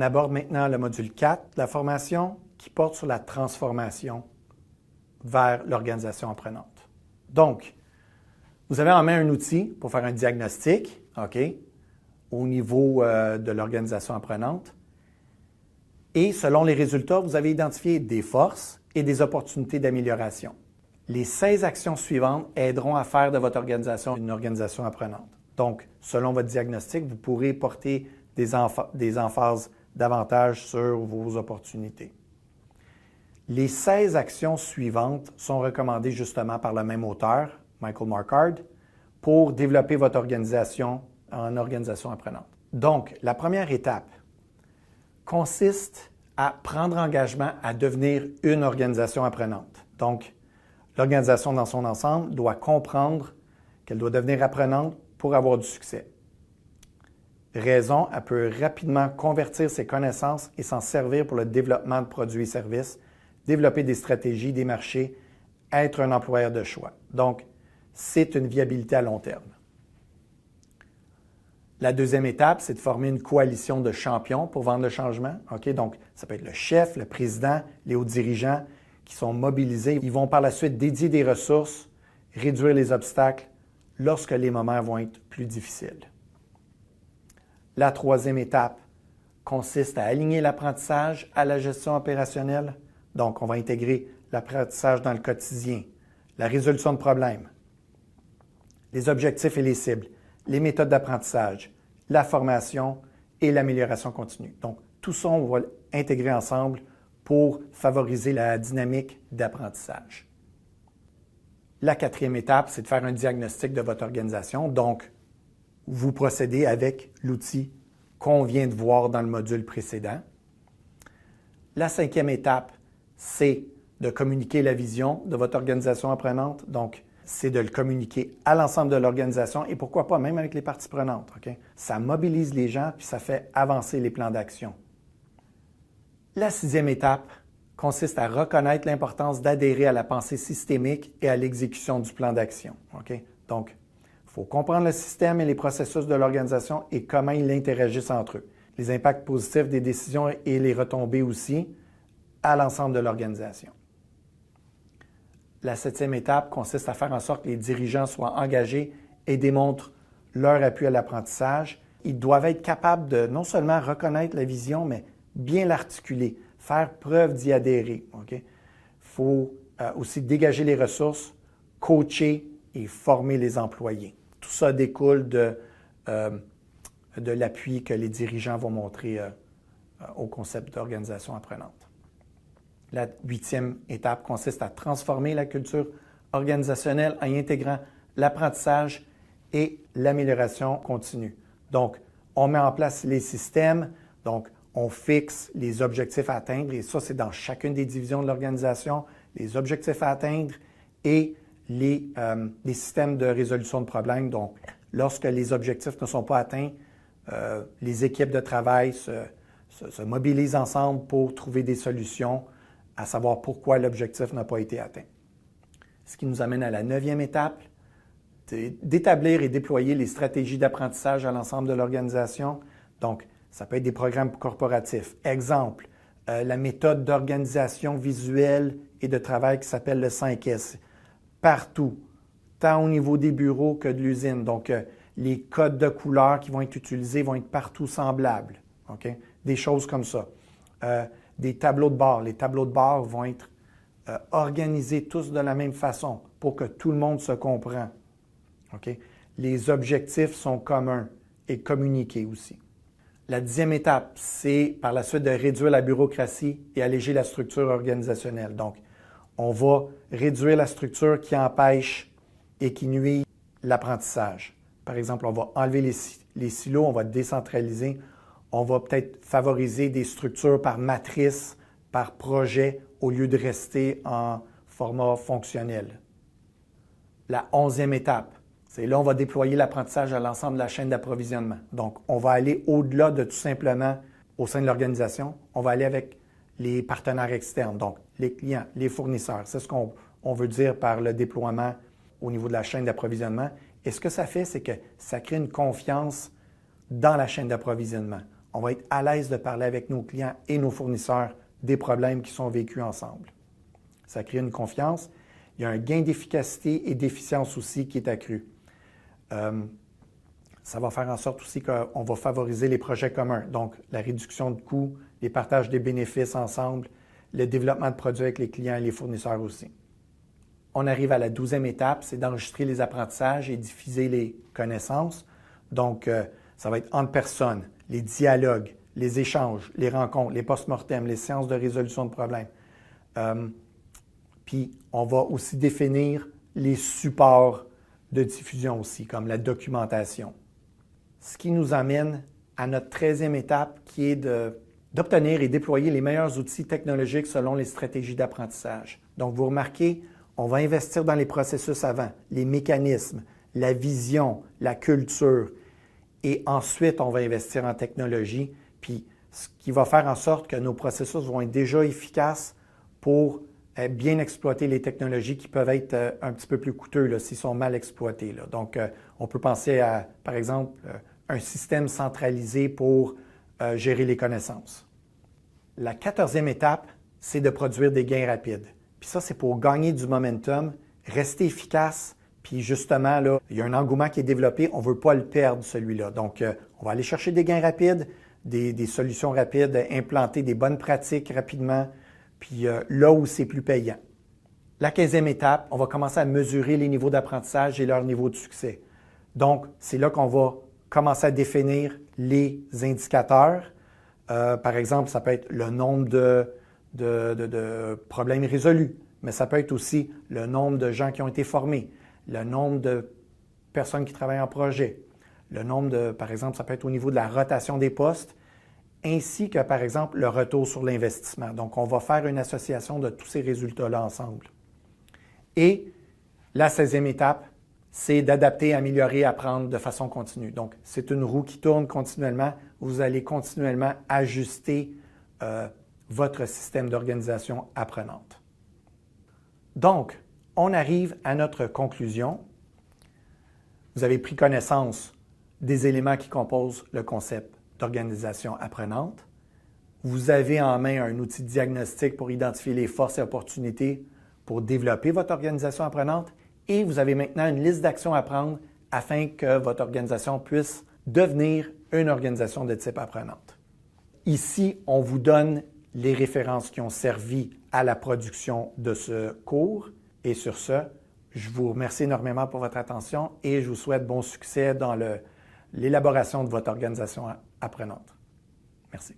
aborde maintenant le module 4 de la formation qui porte sur la transformation vers l'organisation apprenante. Donc, vous avez en main un outil pour faire un diagnostic, OK, au niveau de l'organisation apprenante. Et selon les résultats, vous avez identifié des forces et des opportunités d'amélioration. Les 16 actions suivantes aideront à faire de votre organisation une organisation apprenante. Donc, selon votre diagnostic, vous pourrez porter des emphases davantage sur vos opportunités. Les 16 actions suivantes sont recommandées justement par le même auteur, Michael Marquardt, pour développer votre organisation en organisation apprenante. Donc, la première étape consiste à prendre engagement à devenir une organisation apprenante. Donc, l'organisation dans son ensemble doit comprendre qu'elle doit devenir apprenante pour avoir du succès. Raison, elle peut rapidement convertir ses connaissances et s'en servir pour le développement de produits et services, développer des stratégies, des marchés, être un employeur de choix. Donc, c'est une viabilité à long terme. La deuxième étape, c'est de former une coalition de champions pour vendre le changement. OK? Donc, ça peut être le chef, le président, les hauts dirigeants qui sont mobilisés. Ils vont par la suite dédier des ressources, réduire les obstacles lorsque les moments vont être plus difficiles. La troisième étape consiste à aligner l'apprentissage à la gestion opérationnelle. Donc, on va intégrer l'apprentissage dans le quotidien, la résolution de problèmes, les objectifs et les cibles, les méthodes d'apprentissage, la formation et l'amélioration continue. Donc, tout ça, on va l'intégrer ensemble pour favoriser la dynamique d'apprentissage. La quatrième étape, c'est de faire un diagnostic de votre organisation. Donc, vous procédez avec l'outil qu'on vient de voir dans le module précédent. La cinquième étape, c'est de communiquer la vision de votre organisation apprenante. Donc, c'est de le communiquer à l'ensemble de l'organisation et pourquoi pas même avec les parties prenantes. Okay? Ça mobilise les gens puis ça fait avancer les plans d'action. La sixième étape consiste à reconnaître l'importance d'adhérer à la pensée systémique et à l'exécution du plan d'action. Okay? Donc, il faut comprendre le système et les processus de l'organisation et comment ils interagissent entre eux. Les impacts positifs des décisions et les retombées aussi à l'ensemble de l'organisation. La septième étape consiste à faire en sorte que les dirigeants soient engagés et démontrent leur appui à l'apprentissage. Ils doivent être capables de non seulement reconnaître la vision, mais bien l'articuler, faire preuve d'y adhérer. Okay? Il faut aussi dégager les ressources, coacher et former les employés. Tout ça découle de l'appui que les dirigeants vont montrer au concept d'organisation apprenante. La huitième étape consiste à transformer la culture organisationnelle en y intégrant l'apprentissage et l'amélioration continue. Donc, on met en place les systèmes, donc on fixe les objectifs à atteindre et ça, c'est dans chacune des divisions de l'organisation, les objectifs à atteindre et les systèmes de résolution de problèmes. Donc, lorsque les objectifs ne sont pas atteints, les équipes de travail se mobilisent ensemble pour trouver des solutions à savoir pourquoi l'objectif n'a pas été atteint. Ce qui nous amène à la neuvième étape, d'établir et déployer les stratégies d'apprentissage à l'ensemble de l'organisation. Donc, ça peut être des programmes corporatifs. Exemple, la méthode d'organisation visuelle et de travail qui s'appelle le 5S. Partout, tant au niveau des bureaux que de l'usine. Donc, les codes de couleurs qui vont être utilisés vont être partout semblables. Okay? Des choses comme ça. Des tableaux de bord. Les tableaux de bord vont être organisés tous de la même façon pour que tout le monde se comprenne. Okay? Les objectifs sont communs et communiqués aussi. La 10e étape, c'est par la suite de réduire la bureaucratie et alléger la structure organisationnelle. Donc, on va réduire la structure qui empêche et qui nuit l'apprentissage. Par exemple, on va enlever les silos, on va décentraliser. On va peut-être favoriser des structures par matrice, par projet, au lieu de rester en format fonctionnel. La 11e étape, c'est là on va déployer l'apprentissage à l'ensemble de la chaîne d'approvisionnement. Donc, on va aller au-delà de tout simplement au sein de l'organisation, on va aller avec les partenaires externes, donc les clients, les fournisseurs. C'est ce qu'on veut dire par le déploiement au niveau de la chaîne d'approvisionnement. Et ce que ça fait, c'est que ça crée une confiance dans la chaîne d'approvisionnement. on va être à l'aise de parler avec nos clients et nos fournisseurs des problèmes qui sont vécus ensemble. Ça crée une confiance. Il y a un gain d'efficacité et d'efficience aussi qui est accru. Ça va faire en sorte aussi qu'on va favoriser les projets communs, donc la réduction de coûts, les partages des bénéfices ensemble, le développement de produits avec les clients et les fournisseurs aussi. On arrive à la 12e étape, c'est d'enregistrer les apprentissages et diffuser les connaissances. Donc, ça va être entre personnes, les dialogues, les échanges, les rencontres, les post-mortem, les séances de résolution de problèmes. Puis, on va aussi définir les supports de diffusion aussi, comme la documentation. Ce qui nous amène à notre 13e étape, qui est d'obtenir et déployer les meilleurs outils technologiques selon les stratégies d'apprentissage. Donc, vous remarquez, on va investir dans les processus avant, les mécanismes, la vision, la culture, et ensuite, on va investir en technologie, puis ce qui va faire en sorte que nos processus vont être déjà efficaces pour bien exploiter les technologies qui peuvent être un petit peu plus coûteux s'ils sont mal exploités. Là. Donc, on peut penser à, par exemple, un système centralisé pour gérer les connaissances. La 14e étape, c'est de produire des gains rapides. Puis ça, c'est pour gagner du momentum, rester efficace, puis justement, là, il y a un engouement qui est développé, on ne veut pas le perdre, celui-là. Donc, on va aller chercher des gains rapides, des solutions rapides, implanter des bonnes pratiques rapidement, puis là où c'est plus payant. La 15e étape, on va commencer à mesurer les niveaux d'apprentissage et leur niveau de succès. Donc, c'est là qu'on va commencer à définir les indicateurs. Par exemple, ça peut être le nombre de problèmes résolus, mais ça peut être aussi le nombre de gens qui ont été formés, le nombre de personnes qui travaillent en projet, le nombre par exemple, ça peut être au niveau de la rotation des postes, ainsi que, par exemple, le retour sur l'investissement. Donc, on va faire une association de tous ces résultats-là ensemble. Et la 16e étape, c'est d'adapter, améliorer, apprendre de façon continue. Donc, c'est une roue qui tourne continuellement. Vous allez continuellement ajuster votre système d'organisation apprenante. Donc, on arrive à notre conclusion. Vous avez pris connaissance des éléments qui composent le concept d'organisation apprenante. Vous avez en main un outil de diagnostic pour identifier les forces et opportunités pour développer votre organisation apprenante. Et vous avez maintenant une liste d'actions à prendre afin que votre organisation puisse devenir une organisation de type apprenante. Ici, on vous donne les références qui ont servi à la production de ce cours. Et sur ce, je vous remercie énormément pour votre attention et je vous souhaite bon succès dans l'élaboration de votre organisation apprenante. Merci.